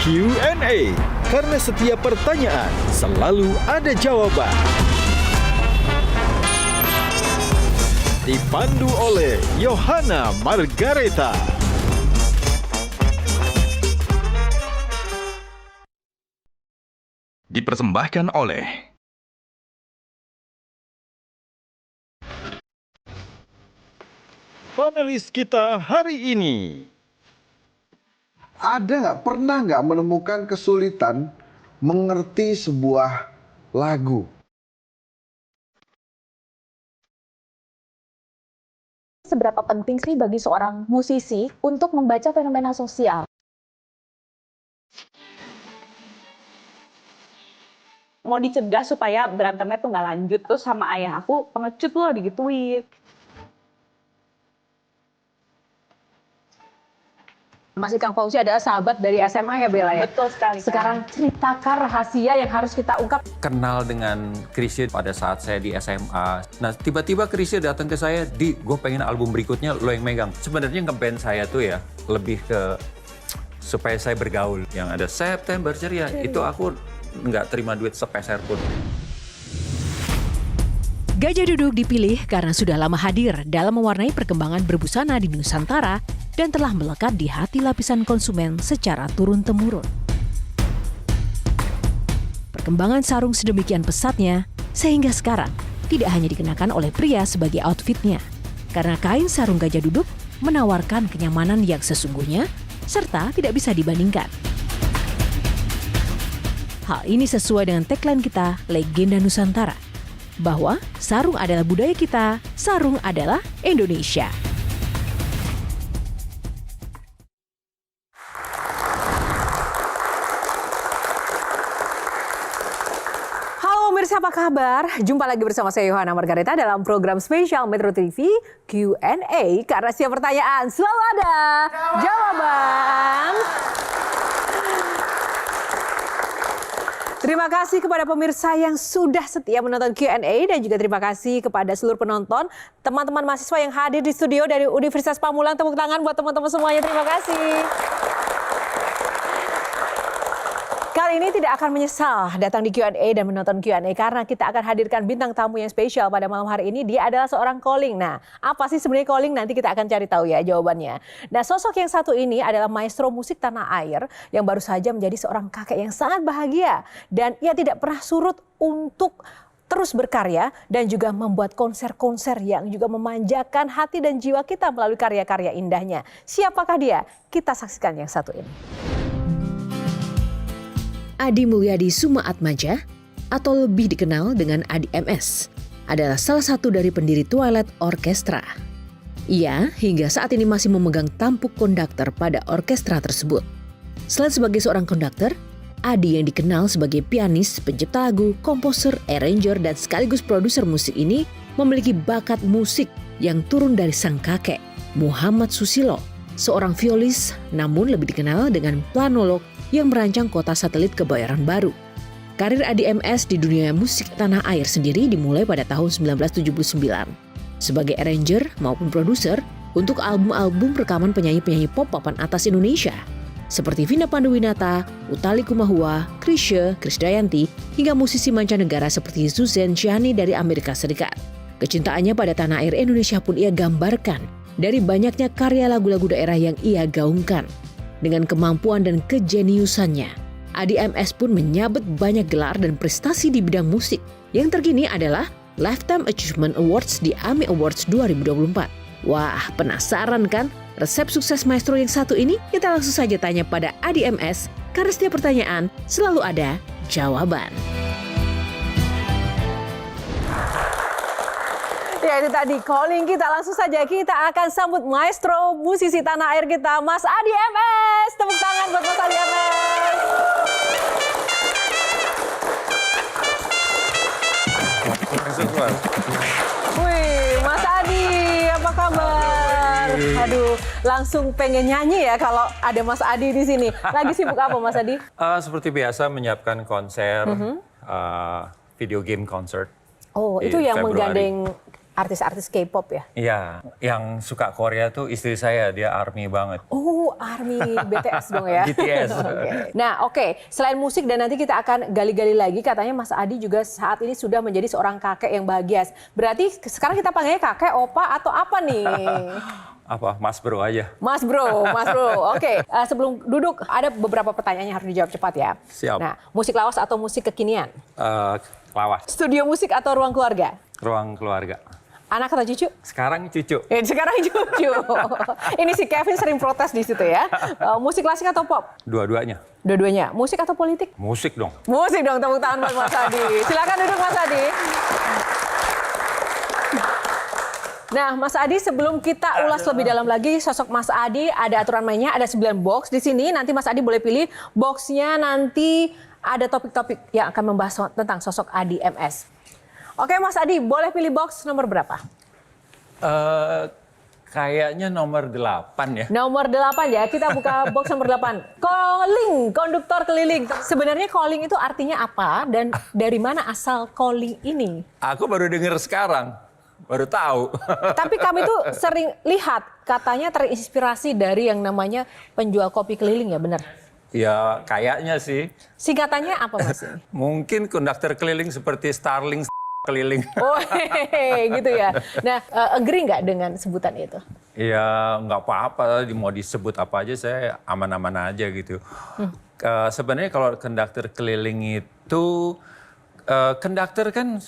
Q&A, karena setiap pertanyaan selalu ada jawaban. Dipandu oleh Yohana Margareta. Dipersembahkan oleh Panelis kita hari ini. Pernah nggak menemukan kesulitan mengerti sebuah lagu? Seberapa penting sih bagi seorang musisi untuk membaca fenomena sosial? Mau dicegah supaya berantemnya tuh nggak lanjut, terus sama ayah aku pengecut loh digituin. Masih Kang Fauzi adalah sahabat dari SMA ya Bella ya? Betul sekali. Sekarang ceritakan rahasia yang harus kita ungkap. Kenal dengan Chrisye pada saat saya di SMA. Nah, tiba-tiba Chrisye datang ke saya, gue pengen album berikutnya lo yang megang. Sebenarnya ngeband saya tuh ya, lebih ke supaya saya bergaul. Yang ada September Ceria, itu aku nggak terima duit sepeser pun. Gajah Duduk dipilih karena sudah lama hadir dalam mewarnai perkembangan berbusana di Nusantara dan telah melekat di hati lapisan konsumen secara turun-temurun. Perkembangan sarung sedemikian pesatnya, sehingga sekarang tidak hanya dikenakan oleh pria sebagai outfitnya, karena kain sarung Gajah Duduk menawarkan kenyamanan yang sesungguhnya, serta tidak bisa dibandingkan. Hal ini sesuai dengan tagline kita, Legenda Nusantara, bahwa sarung adalah budaya kita, sarung adalah Indonesia. Pemirsa apa kabar? Jumpa lagi bersama saya Yohana Margareta dalam program spesial Metro TV Q&A. Karena setiap pertanyaan selalu ada jawaban. Terima kasih kepada pemirsa yang sudah setia menonton Q&A dan juga terima kasih kepada seluruh penonton, teman-teman mahasiswa yang hadir di studio dari Universitas Pamulang. Tepuk tangan buat teman-teman semuanya. Terima kasih. Kali ini tidak akan menyesal datang di Q&A dan menonton Q&A karena kita akan hadirkan bintang tamu yang spesial pada malam hari ini. Dia adalah seorang calling. Nah, apa sih sebenarnya calling? Nanti kita akan cari tahu ya jawabannya. Nah, sosok yang satu ini adalah maestro musik tanah air yang baru saja menjadi seorang kakek yang sangat bahagia. Dan ia tidak pernah surut untuk terus berkarya dan juga membuat konser-konser yang juga memanjakan hati dan jiwa kita melalui karya-karya indahnya. Siapakah dia? Kita saksikan yang satu ini. Adi Mulyadi Sumaatmaja, atau lebih dikenal dengan Adi MS, adalah salah satu dari pendiri Twilight Orchestra. Ia hingga saat ini masih memegang tampuk konduktor pada orkestra tersebut. Selain sebagai seorang konduktor, Adi yang dikenal sebagai pianis, pencipta lagu, komposer, arranger, dan sekaligus produser musik ini memiliki bakat musik yang turun dari sang kakek, Muhammad Susilo, seorang violis namun lebih dikenal dengan planolog yang merancang kota satelit Kebayoran Baru. Karir Adi MS di dunia musik tanah air sendiri dimulai pada tahun 1979 sebagai arranger maupun produser untuk album-album rekaman penyanyi-penyanyi pop papan atas Indonesia seperti Vina Panduwinata, Utha Likumahua, Chrisye, Krisdayanti, hingga musisi mancanegara seperti Suzanne Ciani dari Amerika Serikat. Kecintaannya pada tanah air Indonesia pun ia gambarkan dari banyaknya karya lagu-lagu daerah yang ia gaungkan. Dengan kemampuan dan kejeniusannya, Adi MS pun menyabet banyak gelar dan prestasi di bidang musik. Yang terkini adalah Lifetime Achievement Awards di AMI Awards 2024. Wah, penasaran kan resep sukses maestro yang satu ini? Kita langsung saja tanya pada Adi MS, karena setiap pertanyaan selalu ada jawaban. Ya itu tadi calling kita, langsung saja kita akan sambut maestro musisi tanah air kita, Mas Adi MS. Tepuk tangan buat Mas Adi MS. Wih, Mas Adi, apa kabar? Aduh, langsung pengen nyanyi ya kalau ada Mas Adi di sini. Lagi sibuk apa Mas Adi? Seperti biasa menyiapkan konser, video game concert. Oh, itu yang Februari. menggandeng artis-artis K-pop ya? Iya, yang suka Korea tuh istri saya, dia ARMY banget. Oh, ARMY BTS dong ya? BTS. Oke. Nah, oke. Selain musik dan nanti kita akan gali-gali lagi, katanya Mas Adi juga saat ini sudah menjadi seorang kakek yang bahagia. Berarti sekarang kita panggilnya kakek, opa, atau apa nih? Apa, Mas Bro aja. Mas Bro. Oke. Sebelum duduk, ada beberapa pertanyaan yang harus dijawab cepat ya. Siap. Nah, musik lawas atau musik kekinian? Lawas, Studio musik atau ruang keluarga? ruang keluarga. Anak atau cucu? Sekarang cucu. Sekarang cucu. Ini si Kevin sering protes di situ ya. Musik klasik atau pop? Dua-duanya. Dua-duanya. Musik atau politik? Musik dong. Musik dong, tepuk tangan buat Mas Adi. Silakan duduk Mas Adi. Nah, Mas Adi, sebelum kita ulas lebih dalam lagi sosok Mas Adi, ada aturan mainnya, ada 9 box di sini. Nanti Mas Adi boleh pilih boxnya, nanti ada topik-topik yang akan membahas tentang sosok Adi MS. Oke, Mas Adi, boleh pilih box nomor berapa? Kayaknya nomor 8 ya. Nomor 8 ya, kita buka box nomor 8. Calling, konduktor keliling. Sebenarnya calling itu artinya apa dan dari mana asal calling ini? Aku baru dengar sekarang, baru tahu. Tapi kami tuh sering lihat katanya terinspirasi dari yang namanya penjual kopi keliling ya, benar? Ya kayaknya sih. Singkatannya apa Mas? Mungkin konduktor keliling seperti Starling keliling. Oh gitu ya. Nah, agree nggak dengan sebutan itu? Ya nggak apa-apa, mau disebut apa aja saya aman-aman aja gitu. Sebenarnya kalau konduktor keliling itu, konduktor kan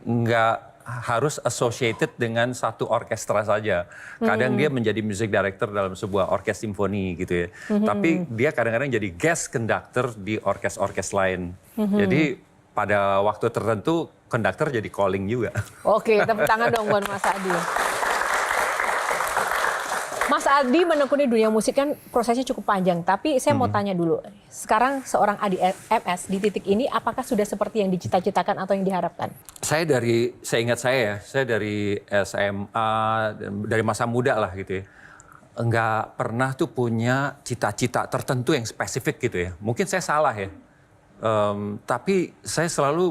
nggak harus associated dengan satu orkestra saja. Kadang dia menjadi music director dalam sebuah orkes simfoni gitu ya. Tapi dia kadang-kadang jadi guest conductor di orkes-orkes lain. Jadi pada waktu tertentu konduktor jadi calling juga. Oke, tepuk tangan dong buat Mas Adi. Mas Adi menekuni dunia musik kan prosesnya cukup panjang, tapi saya mau tanya dulu. Sekarang seorang Adi MS di titik ini apakah sudah seperti yang dicita-citakan atau yang diharapkan? Saya ingat saya dari SMA, dari masa muda lah gitu ya. Enggak pernah tuh punya cita-cita tertentu yang spesifik gitu ya. Mungkin saya salah ya. Tapi saya selalu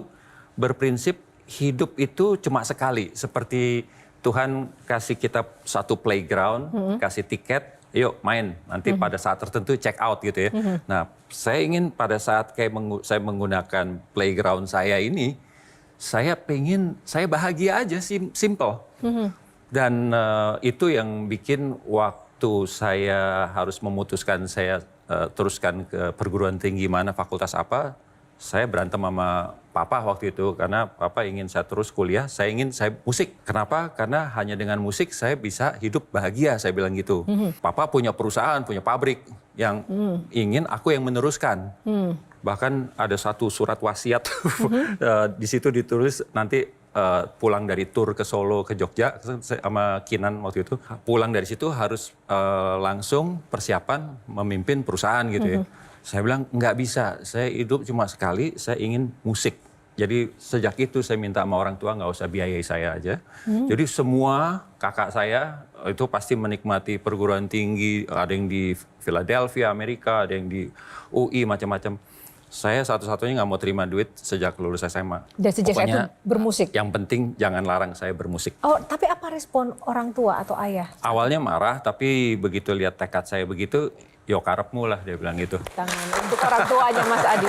berprinsip hidup itu cuma sekali. Seperti Tuhan kasih kita satu playground, kasih tiket, yuk main. Nanti pada saat tertentu check out gitu ya. Nah, saya ingin pada saat saya menggunakan playground saya ini, saya bahagia aja, simple. Dan itu yang bikin waktu saya harus memutuskan saya teruskan ke perguruan tinggi mana, fakultas apa, saya berantem sama papa waktu itu karena papa ingin saya terus kuliah, saya musik. Kenapa? Karena hanya dengan musik saya bisa hidup bahagia, saya bilang gitu. Papa punya perusahaan, punya pabrik yang ingin aku yang meneruskan. Bahkan ada satu surat wasiat di situ ditulis nanti pulang dari tur ke Solo, ke Jogja sama Kinan waktu itu. Pulang dari situ harus langsung persiapan memimpin perusahaan gitu ya. Saya bilang nggak bisa, saya hidup cuma sekali, saya ingin musik. Jadi sejak itu saya minta sama orang tua nggak usah biayai saya aja. Jadi semua kakak saya itu pasti menikmati perguruan tinggi, ada yang di Philadelphia, Amerika, ada yang di UI, macam-macam. Saya satu-satunya nggak mau terima duit sejak lulus SMA. Dan sejak itu bermusik? Yang penting jangan larang saya bermusik. Oh, tapi apa respon orang tua atau ayah? Awalnya marah, tapi begitu lihat tekad saya begitu, yo karepmu lah, dia bilang gitu. Tangan untuk orang tuanya Mas Adi.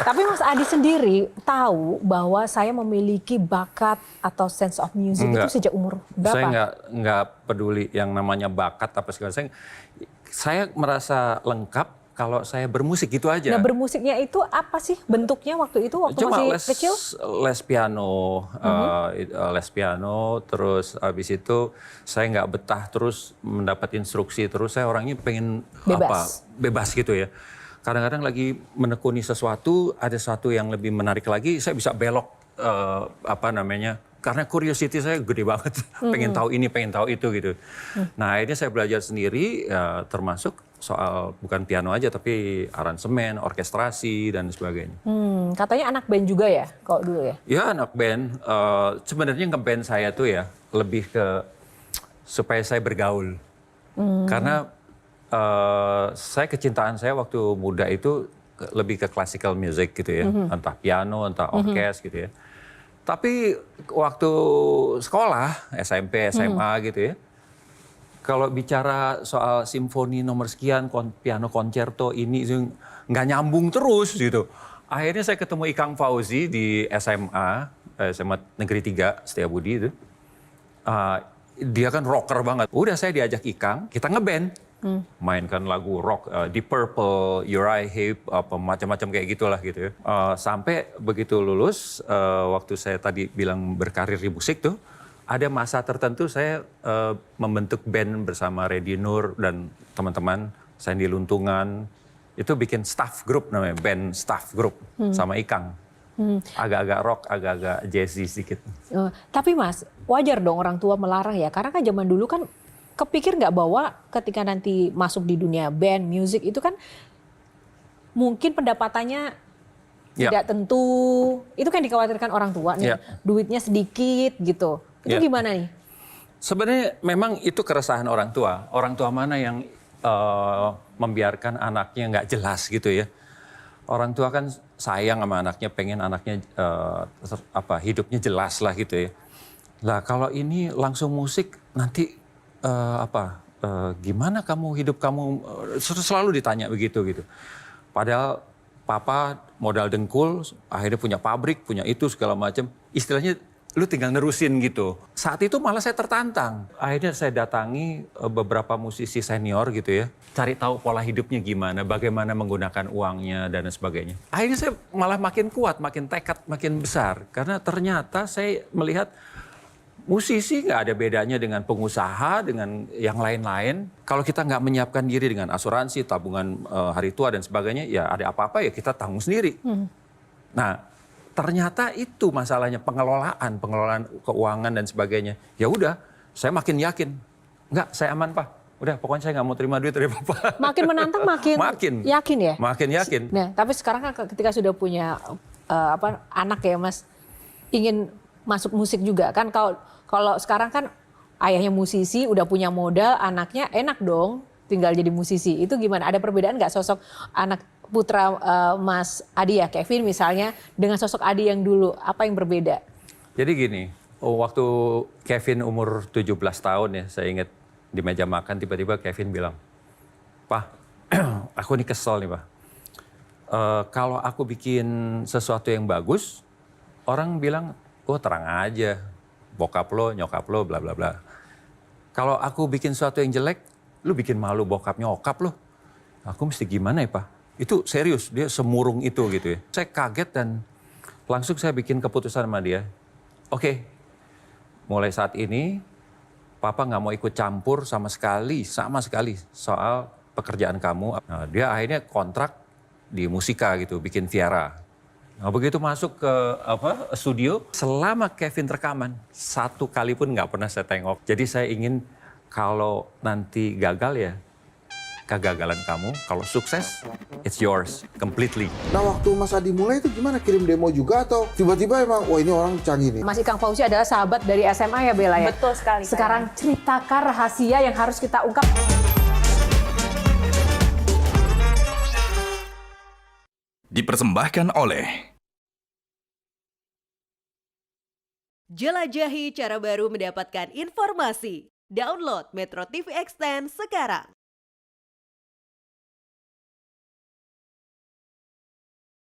Tapi Mas Adi sendiri tahu bahwa saya memiliki bakat atau sense of music itu sejak umur berapa? Saya nggak peduli yang namanya bakat apa segala. Saya merasa lengkap kalau saya bermusik gitu aja. Nah, bermusiknya itu apa sih bentuknya waktu itu waktu Cuma masih kecil? Les piano, terus habis itu saya nggak betah terus mendapat instruksi terus. Saya orangnya pengen bebas gitu ya. Kadang-kadang lagi menekuni sesuatu, ada sesuatu yang lebih menarik lagi, saya bisa belok karena curiosity saya gede banget, pengen tahu ini, pengen tahu itu gitu. Nah akhirnya saya belajar sendiri, termasuk soal bukan piano aja, tapi aransemen, orkestrasi dan sebagainya. Katanya anak band juga ya, kalau dulu ya? Ya anak band, sebenarnya nge-band saya tuh ya lebih ke supaya saya bergaul. Karena kecintaan saya waktu muda itu lebih ke classical music gitu ya, entah piano, entah orkes gitu ya. Tapi waktu sekolah, SMP, SMA gitu ya, kalau bicara soal simfoni nomor sekian, piano koncerto ini nggak nyambung terus gitu. Akhirnya saya ketemu Ikang Fauzi di SMA Negeri 3 Setiabudi itu. Dia kan rocker banget. Udah saya diajak Ikang, kita ngeband. Mainkan lagu rock, Deep Purple, Uriah Heep, apa macam-macam kayak gitulah gitu ya. Sampai begitu lulus, waktu saya tadi bilang berkarir di musik tuh, ada masa tertentu saya membentuk band bersama Reddy Nur dan teman-teman, Sandy Luntungan. Itu bikin staff group namanya, band staff group sama Ikang. Agak-agak rock, agak-agak jazzy sedikit. Tapi Mas, wajar dong orang tua melarang ya, karena kan zaman dulu kan kepikir nggak bahwa ketika nanti masuk di dunia band, music itu kan mungkin pendapatannya tidak tentu. Itu kan dikhawatirkan orang tua nih, duitnya sedikit gitu. Itu gimana nih? Sebenarnya memang itu keresahan orang tua. Orang tua mana yang membiarkan anaknya nggak jelas gitu ya. Orang tua kan sayang sama anaknya, pengen anaknya hidupnya jelas lah gitu ya. Lah kalau ini langsung musik nanti gimana kamu hidup kamu selalu ditanya begitu gitu. Padahal papa modal dengkul, akhirnya punya pabrik, punya itu segala macam. Istilahnya lu tinggal nerusin gitu. Saat itu malah saya tertantang. Akhirnya saya datangi beberapa musisi senior gitu ya. Cari tahu pola hidupnya gimana, bagaimana menggunakan uangnya dan sebagainya. Akhirnya saya malah makin kuat, makin tekad, makin besar. Karena ternyata saya melihat musisi nggak ada bedanya dengan pengusaha, dengan yang lain-lain. Kalau kita nggak menyiapkan diri dengan asuransi, tabungan hari tua dan sebagainya, ya ada apa-apa ya kita tanggung sendiri. Nah, ternyata itu masalahnya pengelolaan keuangan dan sebagainya. Ya udah, saya makin yakin. Nggak, saya aman Pak. Udah, pokoknya saya nggak mau terima duit dari Bapak. Makin menantang makin yakin ya? Makin yakin. Nah, tapi sekarang kan ketika sudah punya anak ya Mas, ingin masuk musik juga kan, kalau sekarang kan ayahnya musisi udah punya modal, anaknya enak dong tinggal jadi musisi. Itu gimana? Ada perbedaan nggak sosok anak putra Mas Adi ya, Kevin misalnya, dengan sosok Adi yang dulu? Apa yang berbeda? Jadi gini, waktu Kevin umur 17 tahun ya, saya ingat di meja makan tiba-tiba Kevin bilang, "Pak, aku ini kesel nih Pak. Kalau aku bikin sesuatu yang bagus, orang bilang, oh terang aja, bokap lo, nyokap lo, bla bla bla. Kalau aku bikin sesuatu yang jelek, lu bikin malu bokap nyokap lo. Aku mesti gimana ya Pak?" Itu serius, dia semurung itu gitu ya. Saya kaget dan langsung saya bikin keputusan sama dia. Oke, mulai saat ini Papa nggak mau ikut campur sama sekali soal pekerjaan kamu. Nah, dia akhirnya kontrak di Musika gitu, bikin Viara. Nah, begitu masuk ke studio, selama Kevin rekaman, satu kali pun nggak pernah saya tengok. Jadi saya ingin kalau nanti gagal ya, kegagalan kamu. Kalau sukses, it's yours completely. Nah waktu Mas Adi mulai itu gimana? Kirim demo juga atau tiba-tiba emang, wah ini orang canggih nih? Mas Ikang Fauzi adalah sahabat dari SMA ya Bella ya? Betul sekali. Sekarang ceritakan rahasia yang harus kita ungkap. Dipersembahkan oleh Jelajahi cara baru mendapatkan informasi. Download Metro TV Extend sekarang.